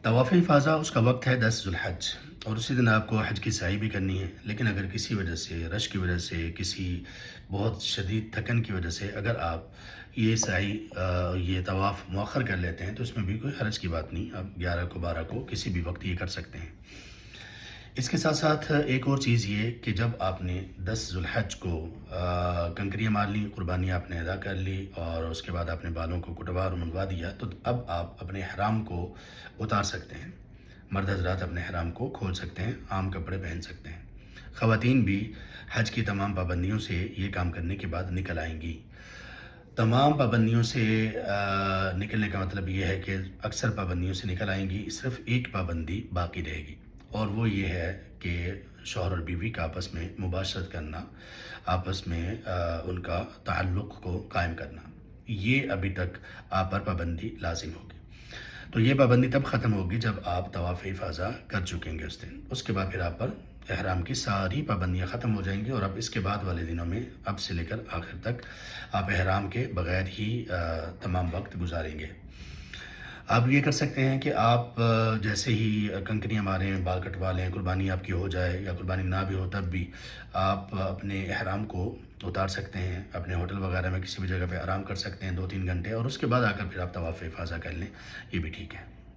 طواف افاضہ اس کا وقت ہے 10 ذوالحج، اور اسی دن آپ کو حج کی سعی بھی کرنی ہے، لیکن اگر کسی وجہ سے رش کی وجہ سے، کسی بہت شدید تھکن کی وجہ سے اگر آپ یہ سعی یہ طواف مؤخر کر لیتے ہیں تو اس میں بھی کوئی حرج کی بات نہیں، آپ 11 کو 12 کو کسی بھی وقت یہ کر سکتے ہیں۔ اس کے ساتھ ساتھ ایک اور چیز یہ کہ جب آپ نے 10 ذوالحج کو کنکریاں مار لی، قربانی آپ نے ادا کر لی اور اس کے بعد اپنے بالوں کو کٹوا اور منڈوا دیا، تو اب آپ اپنے احرام کو اتار سکتے ہیں۔ مرد حضرات اپنے احرام کو کھول سکتے ہیں، عام کپڑے پہن سکتے ہیں۔ خواتین بھی حج کی تمام پابندیوں سے یہ کام کرنے کے بعد نکل آئیں گی۔ تمام پابندیوں سے نکلنے کا مطلب یہ ہے کہ اکثر پابندیوں سے نکل آئیں گی، صرف ایک پابندی باقی رہے گی، اور وہ یہ ہے کہ شوہر اور بیوی کا آپس میں مباشرت کرنا، آپس میں ان کا تعلق کو قائم کرنا، یہ ابھی تک آپ پر پابندی لازم ہوگی۔ تو یہ پابندی تب ختم ہوگی جب آپ طواف افاضہ کر چکیں گے اس دن، اس کے بعد پھر آپ پر احرام کی ساری پابندیاں ختم ہو جائیں گی، اور اب اس کے بعد والے دنوں میں اب سے لے کر آخر تک آپ احرام کے بغیر ہی تمام وقت گزاریں گے۔ آپ یہ کر سکتے ہیں کہ آپ جیسے ہی کنکریاں ماریں، بال کٹوا لیں، قربانی آپ کی ہو جائے یا قربانی نہ بھی ہو تب بھی آپ اپنے احرام کو اتار سکتے ہیں، اپنے ہوٹل وغیرہ میں کسی بھی جگہ پہ آرام کر سکتے ہیں 2-3 گھنٹے، اور اس کے بعد آ کر پھر آپ طواف افاضہ کر لیں، یہ بھی ٹھیک ہے۔